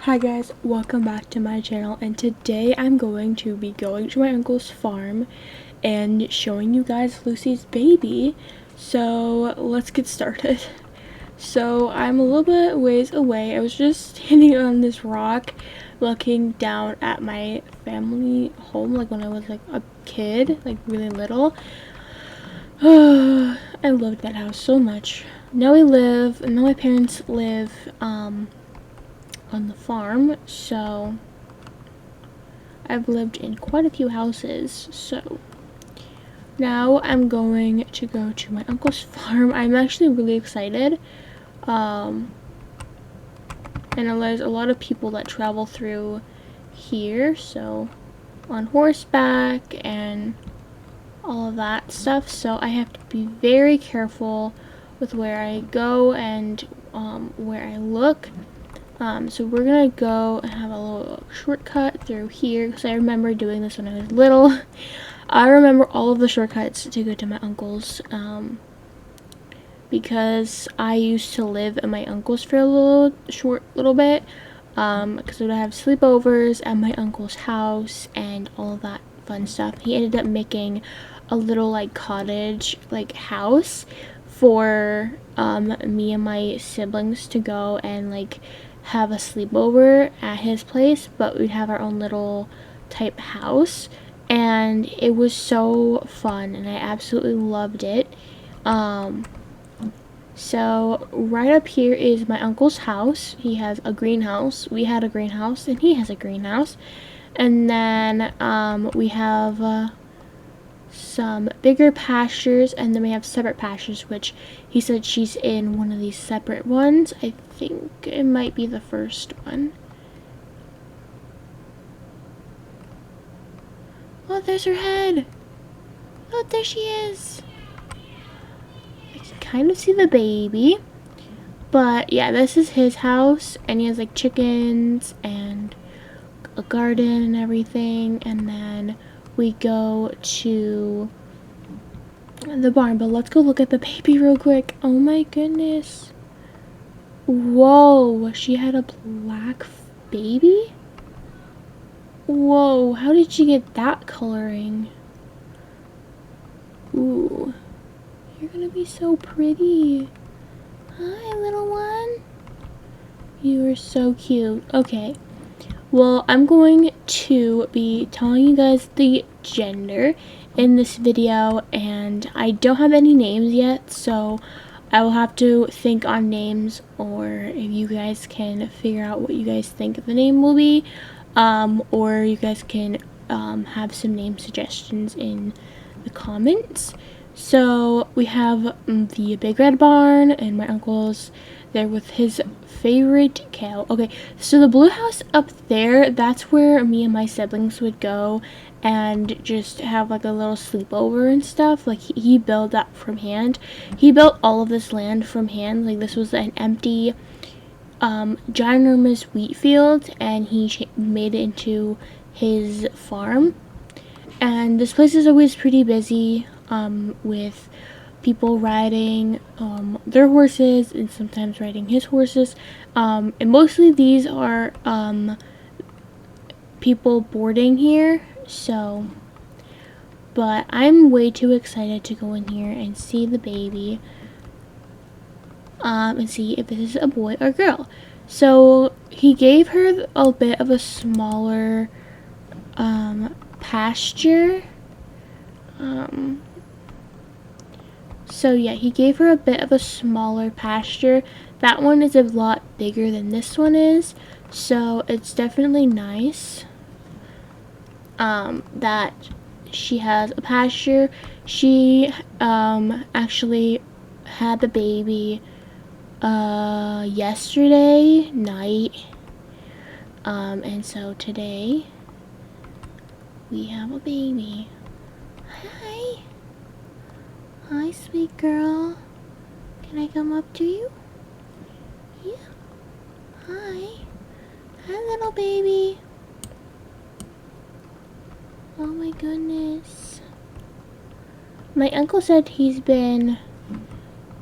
Hi guys, welcome back to my channel, and today I'm going to be going to my uncle's farm and showing you guys Lucy's baby. So let's get started. So I'm a little bit ways away. I was just standing on this rock looking down at my family home, like when I was like a kid, like really little. I loved that house so much. Now my parents live on the farm, so I've lived in quite a few houses. So now I'm going to go to my uncle's farm. I'm actually really excited. And there's a lot of people that travel through here, so on horseback and all of that stuff, so I have to be very careful with where I go and where I look. So we're gonna go and have a little shortcut through here because I remember doing this when I was little. I remember all of the shortcuts to go to my uncle's because I used to live at my uncle's for a short little bit because I would have sleepovers at my uncle's house and all of that fun stuff. He ended up making a little like cottage like house for me and my siblings to go and like have a sleepover at his place, but we'd have our own little type house, and it was so fun and I absolutely loved it. So right up here is my uncle's house. He has a greenhouse. We had a greenhouse and he has a greenhouse. And then we have some bigger pastures, and then we have separate pastures, which he said she's in one of these separate ones. I think it might be the first one. Oh, there's her head. Oh, there she is. I can kind of see the baby. But yeah, this is his house, and he has like chickens and a garden and everything. And then we go to the barn, but let's go look at the baby real quick. Oh my goodness. Whoa, she had a black baby? Whoa, how did she get that coloring? Ooh, you're gonna be so pretty. Hi, little one. You are so cute. Okay, well, I'm going to be telling you guys the gender in this video, and I don't have any names yet, so I will have to think on names, or if you guys can figure out what you guys think the name will be, or you guys can have some name suggestions in the comments. So we have the big red barn, and my uncle's there with his favorite cow. Okay, so the blue house up there, that's where me and my siblings would go and just have like a little sleepover and stuff. Like he built that from hand. He built all of this land from hand. Like this was an empty ginormous wheat field, and he made it into his farm. And this place is always pretty busy with people riding their horses and sometimes riding his horses, and mostly these are people boarding here. So but I'm way too excited to go in here and see the baby and see if this is a boy or girl. So he gave her a bit of a smaller pasture. So yeah, he gave her a bit of a smaller pasture. That one is a lot bigger than this one is, so it's definitely nice that she has a pasture. She actually had the baby yesterday night, and so today we have a baby. Hi. Hi, sweet girl. Can I come up to you? Yeah. Hi. Hi, little baby. Oh my goodness. My uncle said he's been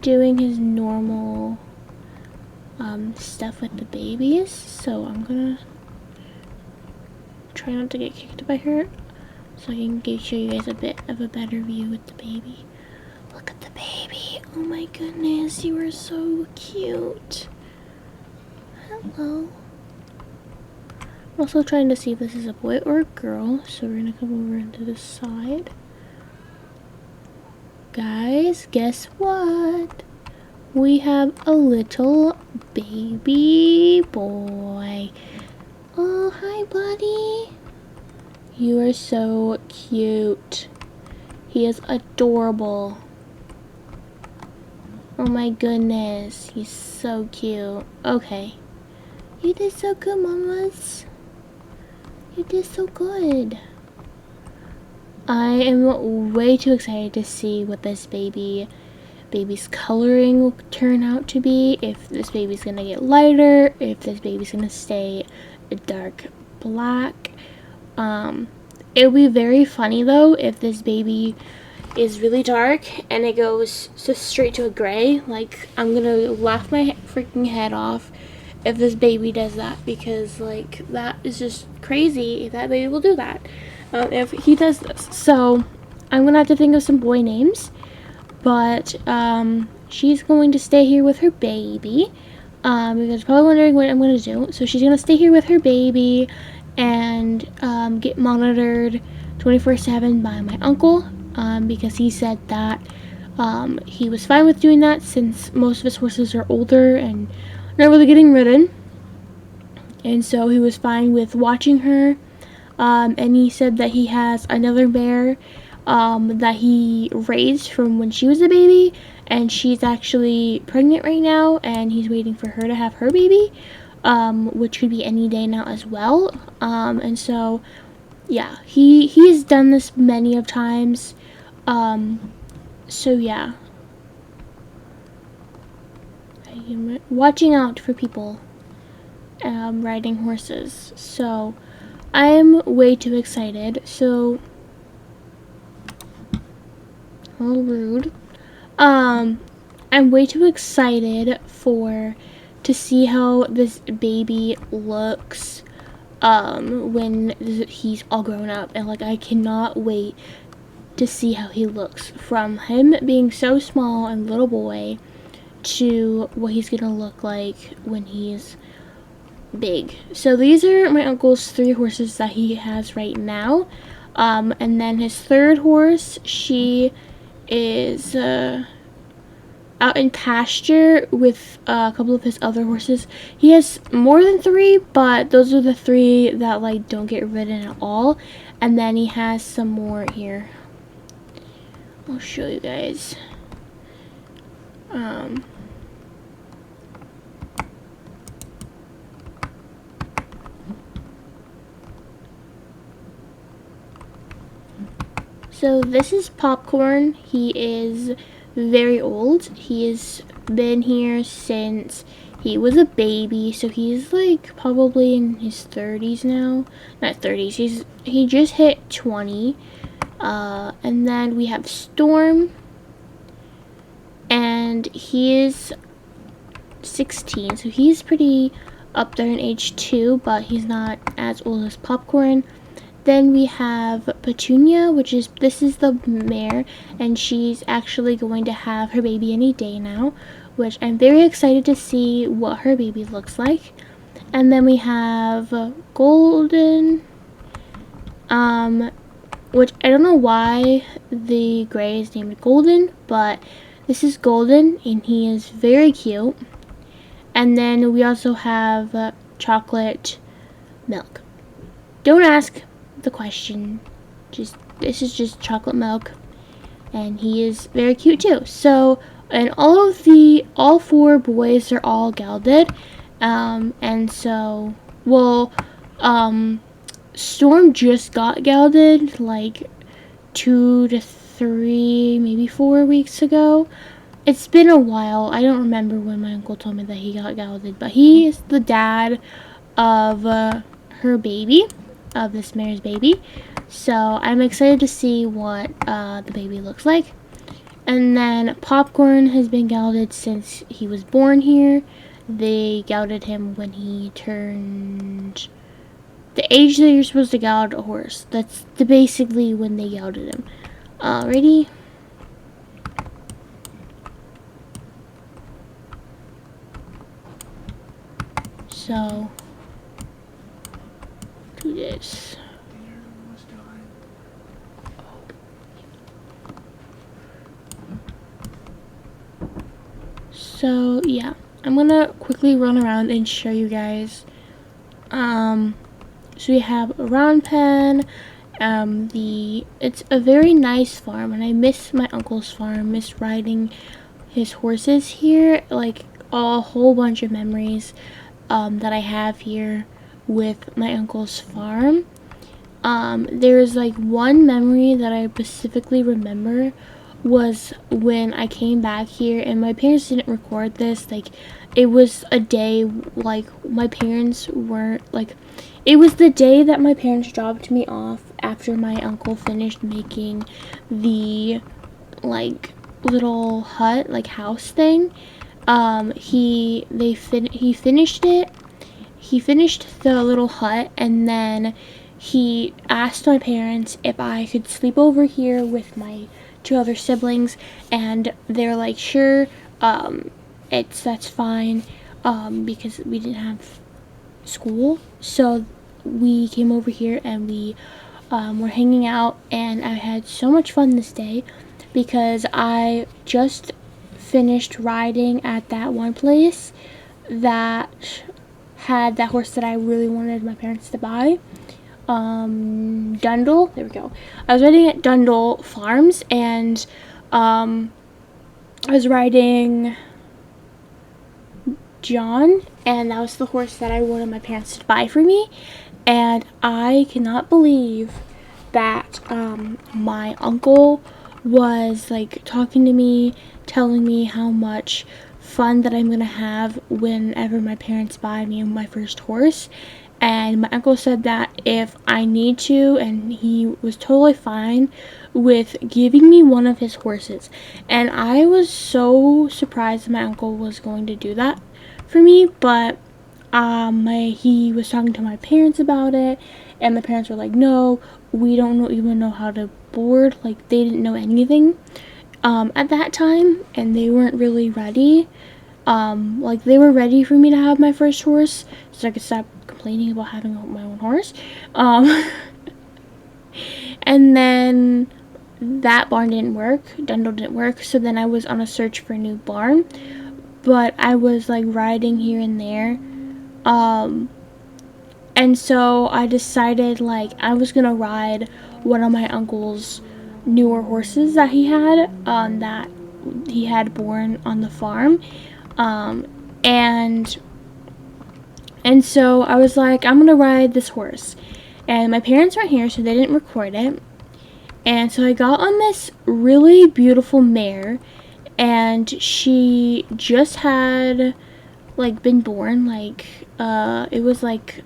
doing his normal stuff with the babies, so I'm gonna try not to get kicked by her so I can show you guys a bit of a better view with the baby. Look at the baby. Oh my goodness, you are so cute. Hello. I'm also trying to see if this is a boy or a girl, so we're gonna come over into this side. Guys, guess what? We have a little baby boy. Oh, hi, buddy. You are so cute. He is adorable. Oh my goodness, he's so cute. Okay. You did so good, mamas. You did so good. I am way too excited to see what this baby's coloring will turn out to be. If this baby's gonna get lighter, if this baby's gonna stay a dark black. It would be very funny though if this baby is really dark and it goes so straight to a gray. Like, I'm gonna laugh my freaking head off if this baby does that, because like that is just crazy if that baby will do that, if he does this. So I'm gonna have to think of some boy names, but she's going to stay here with her baby. You guys are probably wondering what I'm gonna do. So she's gonna stay here with her baby and get monitored 24/7 by my uncle, because he said that he was fine with doing that since most of his horses are older and not really getting ridden, and so he was fine with watching her. And he said that he has another mare that he raised from when she was a baby, and she's actually pregnant right now, and he's waiting for her to have her baby, which could be any day now as well. And so yeah, he's done this many of times. So yeah, I'm watching out for people riding horses, so I'm way too excited. So a little rude. I'm way too excited to see how this baby looks when he's all grown up, and like I cannot wait to see how he looks from him being so small and little boy to what he's gonna look like when he's big. So these are my uncle's 3 horses that he has right now, and then his 3rd horse, she is out in pasture with a couple of his other horses. He has more than 3, but those are the 3 that like don't get ridden at all, and then he has some more here. I'll show you guys. So this is Popcorn. He is very old. He has been here since he was a baby, so he's like probably in his 30s now. Not 30s, he just hit 20. And then we have Storm, and he is 16, so he's pretty up there in age too, but he's not as old as Popcorn. Then we have Petunia, this is the mare, and she's actually going to have her baby any day now, which I'm very excited to see what her baby looks like. And then we have Golden, which I don't know why the gray is named Golden, but this is Golden, and he is very cute. And then we also have Chocolate Milk. Don't ask the question, this is just Chocolate Milk, and he is very cute too. So, and all 4 boys are all gelded, and so, well, Storm just got gelded like 2 to 3, maybe 4 weeks ago. It's been a while. I don't remember when my uncle told me that he got gelded, but he is the dad of her baby, of this mare's baby. So I'm excited to see what the baby looks like. And then Popcorn has been gelded since he was born here, they gelded him when he turned the age that you're supposed to geld a horse. That's basically when they gelded him. Ready? So, do this. So, yeah. I'm gonna quickly run around and show you guys. So we have a round pen. It's a very nice farm, and I miss my uncle's farm. Miss riding his horses here. Like a whole bunch of memories that I have here with my uncle's farm. There's like one memory that I specifically remember was when I came back here, and my parents didn't record this. Like, it was a day, like, my parents weren't, like, it was the day that my parents dropped me off after my uncle finished making the, like, little hut, like, house thing. He finished it. He finished the little hut, and then he asked my parents if I could sleep over here with my 2 other siblings, and they're like, sure, that's fine, because we didn't have school. So we came over here, and we were hanging out, and I had so much fun this day because I just finished riding at that one place that had that horse that I really wanted my parents to buy. Dundle, there we go. I was riding at Dundle Farms, and I was riding John, and that was the horse that I wanted my parents to buy for me. And I cannot believe that my uncle was like talking to me, telling me how much fun that I'm gonna have whenever my parents buy me my first horse. And my uncle said that if I need to, and he was totally fine with giving me one of his horses. And I was so surprised that my uncle was going to do that for me, but he was talking to my parents about it, and my parents were like, no, we don't even know how to board. Like, they didn't know anything at that time, and they weren't really ready. Like, they were ready for me to have my first horse, so I could stop complaining about having my own horse. And then that barn didn't work. Dundle didn't work, so then I was on a search for a new barn. But I was, like, riding here and there. And so I decided, like, I was gonna ride one of my uncle's newer horses that he had born on the farm. And so I was like, I'm gonna ride this horse. And my parents weren't here, so they didn't record it. And so I got on this really beautiful mare, and she just had, like, been born. Like, it was like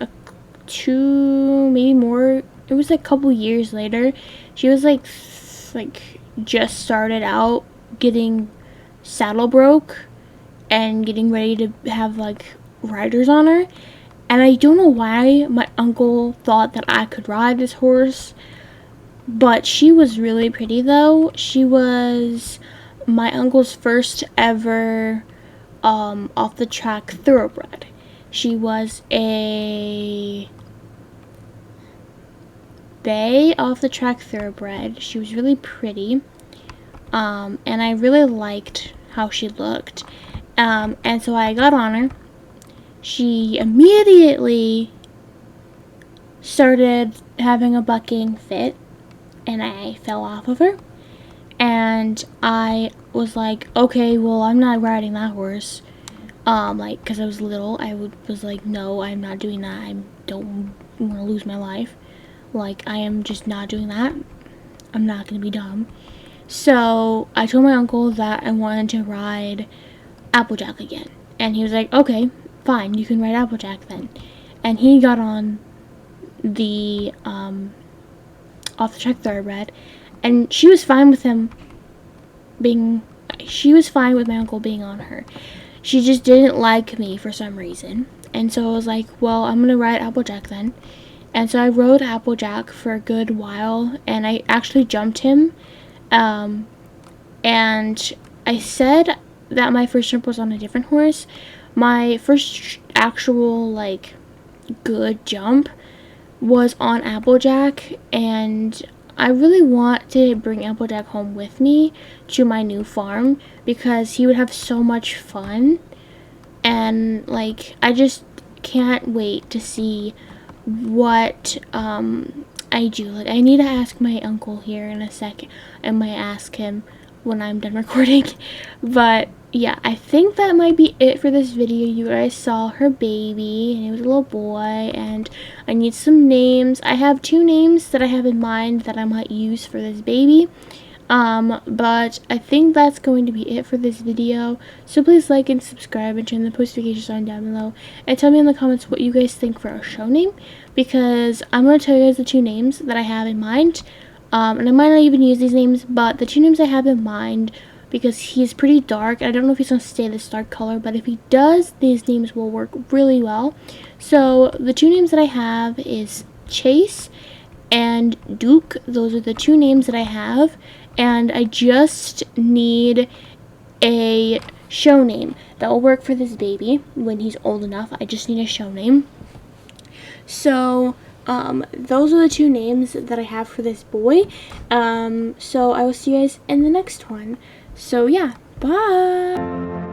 maybe more, it was like a couple years later. She was like just started out getting saddle broke and getting ready to have, like, riders on her. And I don't know why my uncle thought that I could ride this horse, but she was really pretty though. She was my uncle's first ever off the track thoroughbred. She was a bay off the track thoroughbred. She was really pretty, and I really liked how she looked. And so I got on her. She immediately started having a bucking fit, and I fell off of her. And I was like, okay, well, I'm not riding that horse. Like, because I was little, was like, no, I'm not doing that. I don't want to lose my life. Like, I am just not doing that. I'm not going to be dumb. So I told my uncle that I wanted to ride Applejack again. And he was like, okay, fine, you can ride Applejack then. And he got on the off-the-track thoroughbred, and she was fine with my uncle being on her. she just didn't like me for some reason. And so I was like, well, I'm gonna ride Applejack then. And so I rode Applejack for a good while, and I actually jumped him. And I said that my first jump was on a different horse. My first actual, like, good jump was on Applejack, and I really want to bring Applejack home with me to my new farm because he would have so much fun. And, like, I just can't wait to see what I do. Like, I need to ask my uncle here in a second. I might ask him when I'm done recording. But yeah, I think that might be it for this video. You guys saw her baby, and he was a little boy, and I need some names. I have 2 names that I have in mind that I might use for this baby. But I think that's going to be it for this video. So please like and subscribe and turn the post notifications on down below. And tell me in the comments what you guys think for our show name. Because I'm going to tell you guys the 2 names that I have in mind. And I might not even use these names, but the 2 names I have in mind, because he's pretty dark. I don't know if he's going to stay this dark color, but if he does, these names will work really well. So the 2 names that I have is Chase and Duke. Those are the 2 names that I have. And I just need a show name that will work for this baby when he's old enough. I just need a show name. So those are the 2 names that I have for this boy. So I will see you guys in the next one. So yeah, bye.